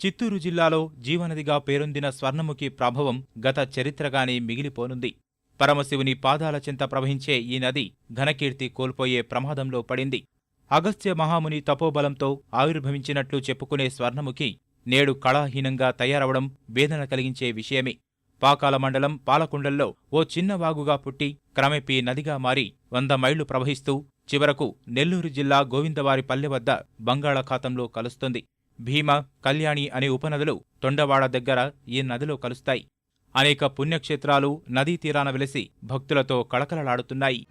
చిత్తూరు జిల్లాలో జీవనదిగా పేరొందిన స్వర్ణముఖి ప్రభావం గత చరిత్రగానే మిగిలిపోనుంది. పరమశివుని పాదాల చెంత ప్రవహించే ఈ నది ఘనకీర్తి కోల్పోయే ప్రమాదంలో పడింది. అగస్త్య మహాముని తపోబలంతో ఆవిర్భవించినట్లు చెప్పుకునే స్వర్ణముఖి నేడు కళాహీనంగా తయారవడం వేదన కలిగించే విషయమే. పాకాల మండలం పాలకొండల్లో ఓ చిన్న వాగుగా పుట్టి క్రమేపీ నదిగా మారి 100 మైళ్లు ప్రవహిస్తూ చివరకు నెల్లూరు జిల్లా గోవిందవారిపల్లె వద్ద బంగాళాఖాతంలో కలుస్తుంది. భీమ, కళ్యాణి అనే ఉపనదులు తొండవాడ దగ్గర ఈ నదిలో కలుస్తాయి. అనేక పుణ్యక్షేత్రాలు నదీ తీరాన వెలిసి భక్తులతో కళకళలాడుతున్నాయి.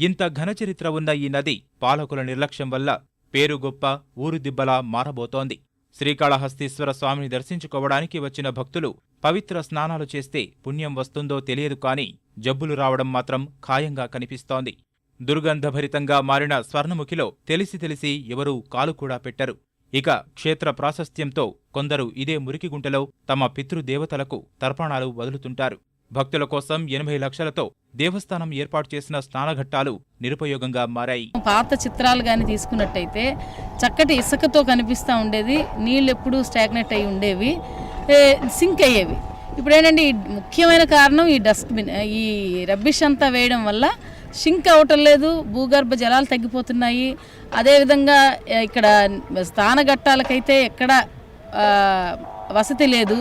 ఇంత ఘనచరిత్ర ఉన్న ఈ నది పాలకుల నిర్లక్ష్యం వల్ల పేరు గొప్ప ఊరు దిబ్బలా మారబోతోంది. శ్రీకాళహస్తీశ్వర స్వామిని దర్శించుకోవడానికి వచ్చిన భక్తులు పవిత్ర స్నానాలు చేస్తే పుణ్యం వస్తుందో తెలియదు కానీ జబ్బులు రావడం మాత్రం ఖాయంగా కనిపిస్తోంది. దుర్గంధభరితంగా మారిన స్వర్ణముఖిలో తెలిసి ఎవరూ కాలు కూడా పెట్టరు. ఇక క్షేత్ర ప్రాశస్త్యంతో కొందరు ఇదే మురికిగుంటలో తమ పితృదేవతలకు తర్పణాలు వదులుతుంటారు. భక్తుల కోసం 80 లక్షలతో దేవస్థానం ఏర్పాటు చేసిన స్నానఘట్టాలు నిరుపయోగంగా మారాయి. పాత చిత్రాలు గాని తీసుకున్నట్టయితే చక్కటి ఇసుకతో కనిపిస్తూ ఉండేది. నీళ్ళు ఎప్పుడూ స్టాగ్నెట్ అయి ఉండేవి, సింక్ అయ్యేవి. ఇప్పుడు ఏంటంటే ముఖ్యమైన కారణం ఈ డస్ట్బిన్, ఈ రబ్బిష్ అంతా వేయడం వల్ల సింక్ అవటం లేదు, భూగర్భ జలాలు తగ్గిపోతున్నాయి. అదేవిధంగా ఇక్కడ స్నానఘట్టాలకైతే ఎక్కడ వసతి లేదు.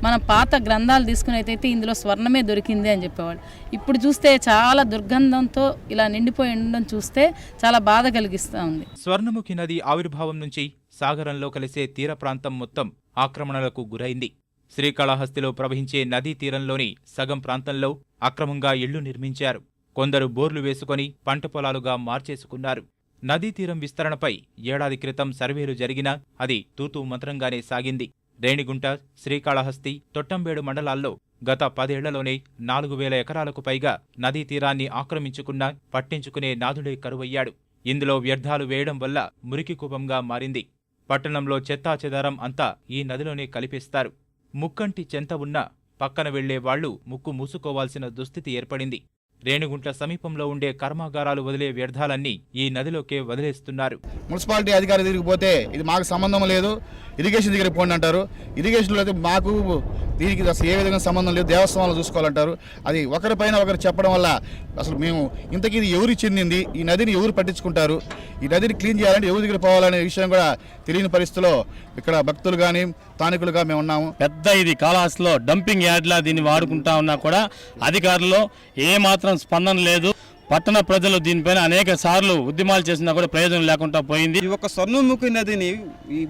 మన పాత గ్రంథాలు తీసుకునేదైతే ఇందులో స్వర్ణమే దొరికింది అని చెప్పేవాళ్ళు. ఇప్పుడు చూస్తే చాలా దుర్గంధంతో ఇలా నిండిపోయి ఉండడం చూస్తే చాలా బాధ కలిగిస్తూ ఉంది. స్వర్ణముఖి నది ఆవిర్భావం నుంచి సాగరంలో కలిసే తీర ప్రాంతం మొత్తం ఆక్రమణలకు గురైంది. శ్రీకాళహస్తిలో ప్రవహించే నదీ తీరంలోని సగం ప్రాంతంలో అక్రమంగా ఇళ్లు నిర్మించారు. కొందరు బోర్లు వేసుకొని పంట పొలాలుగా మార్చేసుకున్నారు. నదీ తీరం విస్తరణపై ఏడాది క్రితం సర్వేలు జరిగినా అది తూతూ మంత్రంగానే సాగింది. రేణిగుంట, శ్రీకాళహస్తి, తొట్టంబేడు మండలాల్లో గత 10 ఏళ్లలోనే 4000 ఎకరాలకు పైగా నదీ తీరాన్ని ఆక్రమించుకున్నా పట్టించుకునే నాథుడే కరువయ్యాడు. ఇందులో వ్యర్థాలు వేయడం వల్ల మురికి కూపంగా మారింది. పట్టణంలో చెత్తాచెదారం అంతా ఈ నదిలోనే కలిపేస్తారు. ముక్కంటి చెంత ఉన్నా పక్కన వెళ్లే వాళ్లు ముక్కు మూసుకోవాల్సిన దుస్థితి ఏర్పడింది. రేణిగుంట్ల సమీపంలో ఉండే కర్మాగారాలు వదిలే వ్యర్థాలన్నీ ఈ నదిలోకే వదిలేస్తున్నారు. మున్సిపాలిటీ అధికారి దగ్గరికి పోతే ఇది మాకు సంబంధం లేదు, ఇరిగేషన్ దగ్గరికి పోండి అంటారు. ఇరిగేషన్లో అయితే మాకు దీనికి అసలు ఏ విధంగా సంబంధం లేదు, దేవస్థానాలు చూసుకోవాలంటారు. అది ఒకరిపైన ఒకరు చెప్పడం వల్ల అసలు మేము ఇంతకీ ఇది ఎవరు చెందింది, ఈ నదిని ఎవరు పట్టించుకుంటారు, ఈ నదిని క్లీన్ చేయాలంటే ఎవరి దగ్గర పోవాలనే విషయం కూడా తెలియని పరిస్థితిలో ఇక్కడ భక్తులు కానీ స్థానికులుగా మేము ఉన్నాము. పెద్ద ఇది కాళహస్తిలో డంపింగ్ యార్డ్లా దీన్ని వాడుకుంటా ఉన్నా కూడా అధికారులు ఏమాత్రం స్పందన లేదు. పట్టణ ప్రజలు దీనిపైన అనేక సార్లు ఉద్యమాలు చేసినా కూడా ప్రయోజనం లేకుండా పోయింది. ఈ యొక్క స్వర్ణముఖి నదిని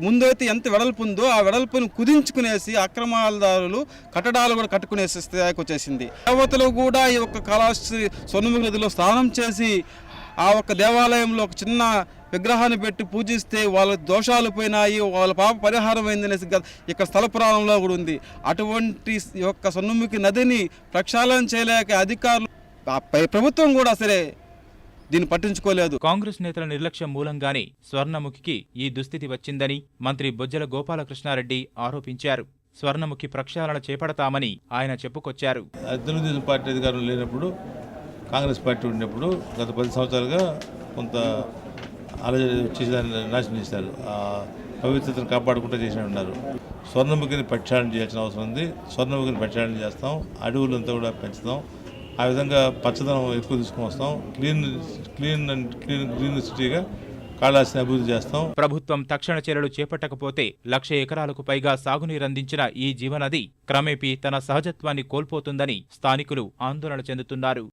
ముందైతే ఎంత వెడల్పు ఉందో ఆ వెడల్పును కుదించుకునేసి అక్రమాలదారులు కట్టడాలు కూడా కట్టుకునేసి స్థాయికి వచ్చేసింది. దేవతలు కూడా ఈ యొక్క కాళహస్తి స్వర్ణముఖి నదిలో స్నానం చేసి ఆ ఒక్క దేవాలయంలో ఒక చిన్న విగ్రహాన్ని పెట్టి పూజిస్తే వాళ్ళ దోషాలు పోయినాయి, వాళ్ళ పాప పరిహారం అయిందనేసి ఇక్కడ స్థల పురాణంలో కూడా ఉంది. అటువంటి యొక్క స్వర్ణముఖి నదిని ప్రక్షాళన చేయలేక అధికారులు ప్రభుత్వం కూడా సరే దీన్ని పట్టించుకోలేదు. కాంగ్రెస్ నేతల నిర్లక్ష్యం మూలంగానే స్వర్ణముఖికి ఈ దుస్థితి వచ్చిందని మంత్రి బొజ్జల గోపాలకృష్ణారెడ్డి ఆరోపించారు. స్వర్ణముఖి ప్రక్షాళన చేపడతామని ఆయన చెప్పుకొచ్చారు. తెలుగుదేశం పార్టీ అధికారులు లేనప్పుడు, కాంగ్రెస్ పార్టీ ఉన్నప్పుడు గత 10 సంవత్సరాలుగా కొంత చేసేదాన్ని నాశనం చేశారు. ఆ పవిత్రతను కాపాడుకుంటూ చేసి ఉన్నారు. స్వర్ణముఖిని ప్రక్షాళన చేయాల్సిన అవసరం ఉంది. స్వర్ణముఖిని ప్రక్షాళన చేస్తాం, అడవులంతా కూడా పెంచుతాం. ఆ విధంగా పచ్చదనం ఎక్కువ తీసుకుని వస్తాం. గ్రీన్ సిటీగా కాళహస్తిని అభివృద్ధి చేస్తాం. ప్రభుత్వం తక్షణ చర్యలు చేపట్టకపోతే 1,00,000 ఎకరాలకు పైగా సాగునీరందించిన ఈ జీవనది క్రమేపీ తన సహజత్వాన్ని కోల్పోతుందని స్థానికులు ఆందోళన చెందుతున్నారు.